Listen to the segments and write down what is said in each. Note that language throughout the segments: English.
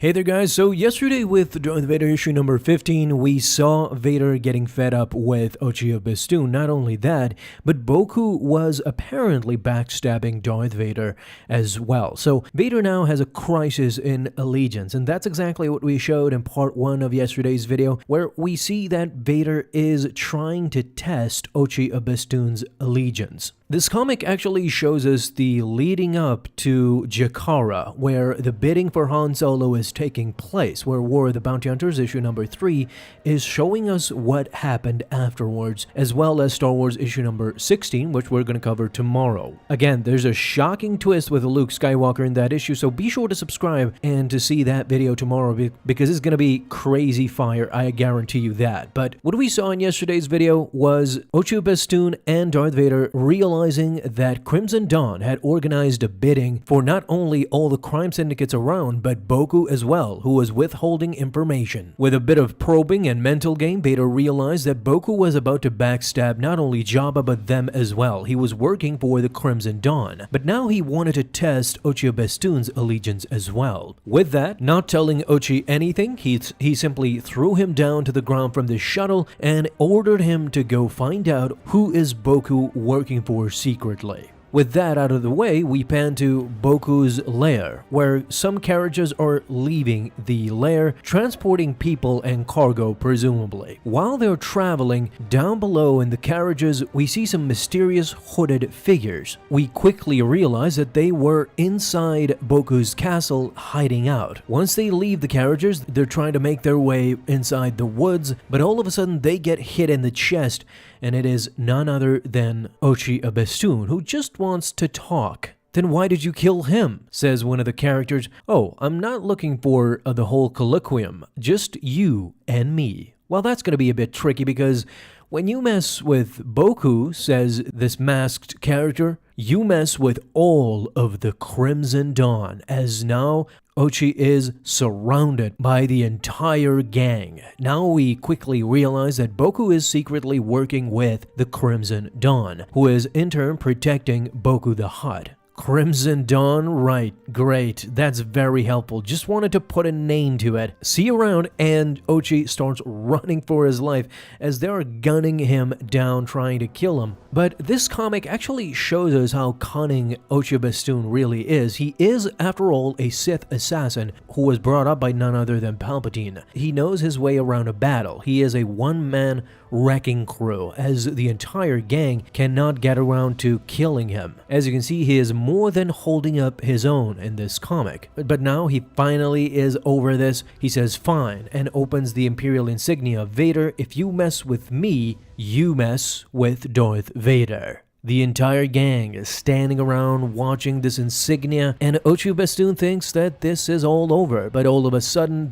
Hey there guys, so yesterday with Darth Vader issue number 15, we saw Vader getting fed up with Ochi of Bestoon. Not only that, but Boku was apparently backstabbing Darth Vader as well. So Vader now has a crisis in allegiance, and that's exactly what we showed in part 1 of yesterday's video, where we see that Vader is trying to test Ochi of Bestoon's allegiance. This comic actually shows us the leading up to Jakara, where the bidding for Han Solo is taking place, where War of the Bounty Hunters issue number 3 is showing us what happened afterwards, as well as Star Wars issue number 16, which we're going to cover tomorrow. Again, there's a shocking twist with Luke Skywalker in that issue, so be sure to subscribe and to see that video tomorrow, because it's going to be crazy fire, I guarantee you that. But what we saw in yesterday's video was Ochi of Bestoon and Darth Vader realizing that Crimson Dawn had organized a bidding for not only all the crime syndicates around, but Boku as well, who was withholding information. With a bit of probing and mental game, Vader realized that Boku was about to backstab not only Jabba but them as well. He was working for the Crimson Dawn, but now he wanted to test Ochi of Bestoon's allegiance as well. With that, not telling Ochi anything, he simply threw him down to the ground from the shuttle and ordered him to go find out who is Boku working for secretly. With that out of the way, we pan to Boku's lair, where some carriages are leaving the lair, transporting people and cargo presumably. While they're traveling, down below in the carriages, we see some mysterious hooded figures. We quickly realize that they were inside Boku's castle hiding out. Once they leave the carriages, they're trying to make their way inside the woods, but all of a sudden they get hit in the chest, and it is none other than Ochi of Bestoon, who just wants to talk. "Then why did you kill him?" says one of the characters. "Oh, I'm not looking for the whole colloquium, just you and me." Well, that's going to be a bit tricky because when you mess with Boku, says this masked character, you mess with all of the Crimson Dawn, as now Ochi is surrounded by the entire gang. Now we quickly realize that Boku is secretly working with the Crimson Dawn, who is in turn protecting Boku the Hutt. Crimson Dawn, right, great, that's very helpful. Just wanted to put a name to it. See you around, and Ochi starts running for his life as they are gunning him down, trying to kill him. But this comic actually shows us how cunning Ochi of Bestoon really is. He is, after all, a Sith assassin who was brought up by none other than Palpatine. He knows his way around a battle. He is a one-man wrecking crew, as the entire gang cannot get around to killing him. As you can see, he is more than holding up his own in this comic. But now he finally is over this. He says fine and opens the Imperial insignia. "Vader, if you mess with me, you mess with Darth Vader." The entire gang is standing around watching this insignia, and Ochi of Bestoon thinks that this is all over, but all of a sudden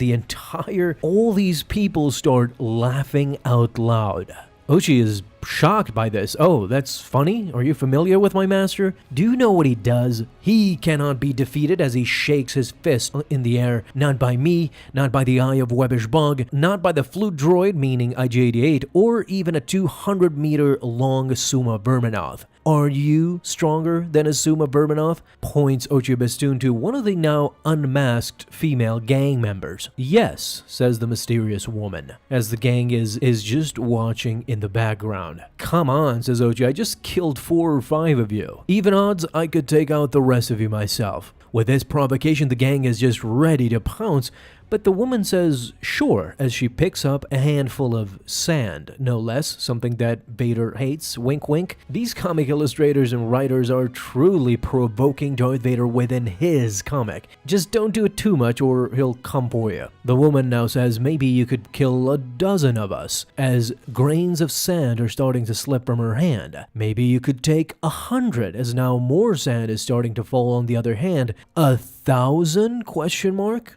all these people start laughing out loud. Ochi is shocked by this. "Oh, that's funny? Are you familiar with my master? Do you know what he does? He cannot be defeated," as he shakes his fist in the air. "Not by me, not by the Eye of Webbish Bug, not by the flute droid," meaning IG-88, "or even a 200-meter long Suma Verminoth. Are you stronger than a Suma Verminoth?" points Ochi of Bestoon to one of the now unmasked female gang members. "Yes," says the mysterious woman, as the gang is just watching in the background. "Come on," says Ochi, "I just killed 4 or 5 of you. Even odds, I could take out the rest of you myself." With this provocation, the gang is just ready to pounce, but the woman says sure as she picks up a handful of sand, no less, something that Vader hates. Wink wink. These comic illustrators and writers are truly provoking Darth Vader within his comic. Just don't do it too much or he'll come for you. The woman now says maybe you could kill a dozen of us, as grains of sand are starting to slip from her hand. Maybe you could take 100, as now more sand is starting to fall on the other hand. 1,000?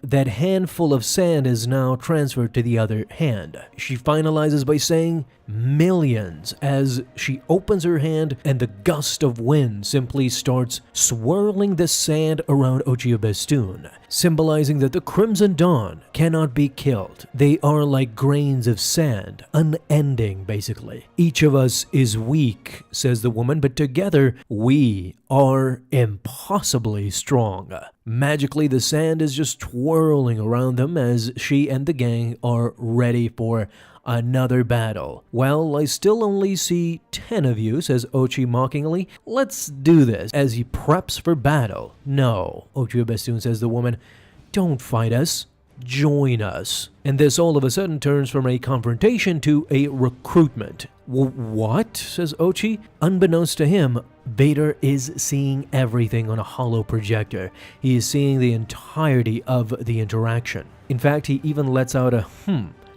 That handful of sand is now transferred to the other hand. She finalizes by saying, millions as she opens her hand and the gust of wind simply starts swirling the sand around Ochi of Bestoon, symbolizing that the Crimson Dawn cannot be killed. They are like grains of sand, unending basically. Each of us is weak, says the woman, but together we are impossibly strong. Magically, the sand is just twirling around them as she and the gang are ready for another battle. Well, I still only see 10 of you, says Ochi mockingly. Let's do this, as he preps for battle. No, Ochi of Bestoon, says the woman. Don't fight us. Join us. And this all of a sudden turns from a confrontation to a recruitment. What? Says Ochi. Unbeknownst to him, Vader is seeing everything on a hollow projector. He is seeing the entirety of the interaction. In fact, he even lets out a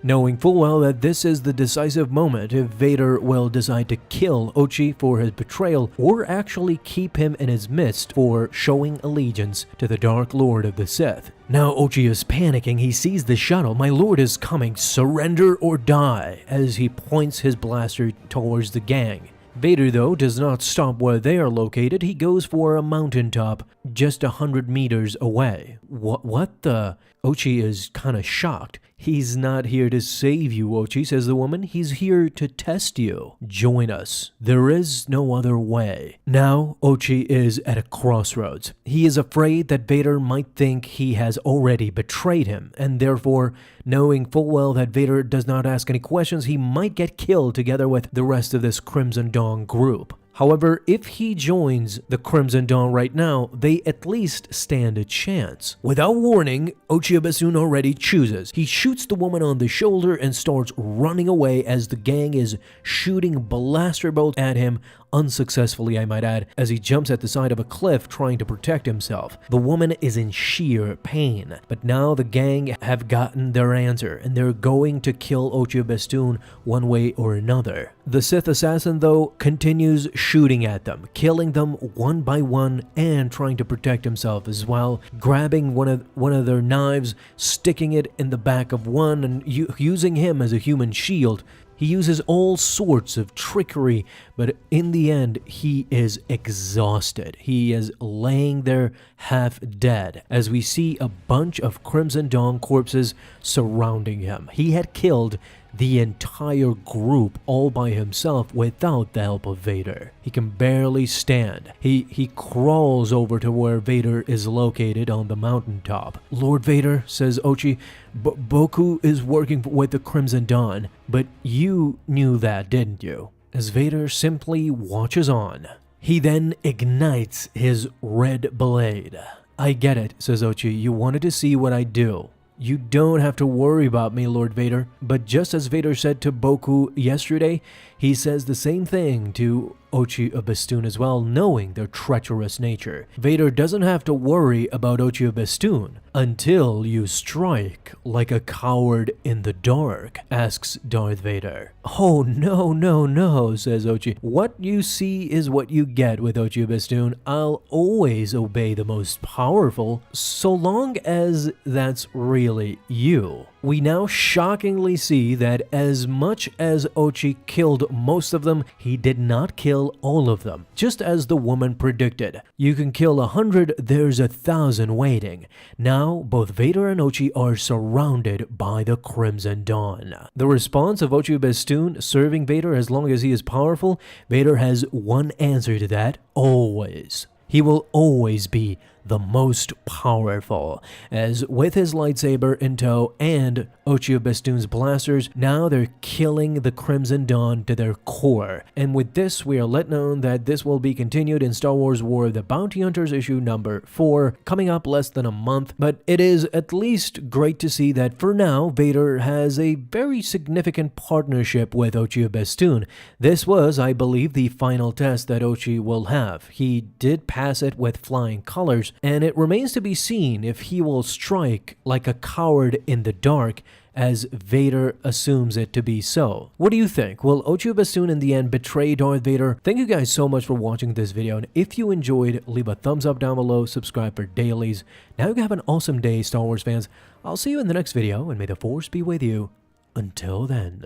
knowing full well that this is the decisive moment if Vader will decide to kill Ochi for his betrayal or actually keep him in his midst for showing allegiance to the Dark Lord of the Sith. Now Ochi is panicking. He sees the shuttle. My lord is coming. Surrender or die, as he points his blaster towards the gang. Vader, though, does not stop where they are located. He goes for a mountaintop just 100 meters away. What the? Ochi is kind of shocked. He's not here to save you, Ochi, says the woman. He's here to test you. Join us. There is no other way. Now, Ochi is at a crossroads. He is afraid that Vader might think he has already betrayed him, and therefore, knowing full well that Vader does not ask any questions, he might get killed together with the rest of this Crimson Dawn group. However, if he joins the Crimson Dawn right now, they at least stand a chance. Without warning, Ochi of Bestoon already chooses. He shoots the woman on the shoulder and starts running away as the gang is shooting blaster bolts at him, unsuccessfully I might add, as he jumps at the side of a cliff trying to protect himself. The woman is in sheer pain, but now the gang have gotten their answer and they're going to kill Ochi of Bestoon one way or another. The Sith assassin, though, continues shooting at them, killing them one by one and trying to protect himself as well, grabbing one of their knives, sticking it in the back of one and using him as a human shield. He uses all sorts of trickery, but in the end, he is exhausted. He is laying there half dead as we see a bunch of Crimson Dawn corpses surrounding him. He had killed the entire group all by himself without the help of Vader. He can barely stand. He crawls over to where Vader is located on the mountaintop. Lord Vader, says Ochi, Boku is working with the Crimson Dawn, but you knew that, didn't you? As Vader simply watches on. He then ignites his red blade. I get it, says Ochi. You wanted to see what I do. You don't have to worry about me, Lord Vader. But just as Vader said to Boku yesterday, he says the same thing to Ochi of Bestoon as well, knowing their treacherous nature. Vader doesn't have to worry about Ochi of Bestoon until you strike like a coward in the dark, asks Darth Vader. Oh, no, says Ochi. What you see is what you get with Ochi of Bestoon. I'll always obey the most powerful, so long as that's really you. We now shockingly see that as much as Ochi killed most of them, he did not kill all of them, just as the woman predicted. You can kill 100, there's 1,000 waiting. Now, both Vader and Ochi are surrounded by the Crimson Dawn. The response of Ochi of Bestoon serving Vader as long as he is powerful, Vader has one answer to that: always. He will always be the most powerful, as with his lightsaber in tow and Ochi of Bestoon's blasters, now they're killing the Crimson Dawn to their core. And with this, we are let known that this will be continued in Star Wars War of the Bounty Hunters issue number 4, coming up less than a month, but it is at least great to see that for now, Vader has a very significant partnership with Ochi of Bestoon. This was, I believe, the final test that Ochi will have. He did pass it with flying colors, and it remains to be seen if he will strike like a coward in the dark, as Vader assumes it to be so. What do you think? Will Ochi of Bestoon in the end betray Darth Vader? Thank you guys so much for watching this video, and if you enjoyed, leave a thumbs up down below, subscribe for dailies. Now you have an awesome day, Star Wars fans. I'll see you in the next video, and may the Force be with you. Until then.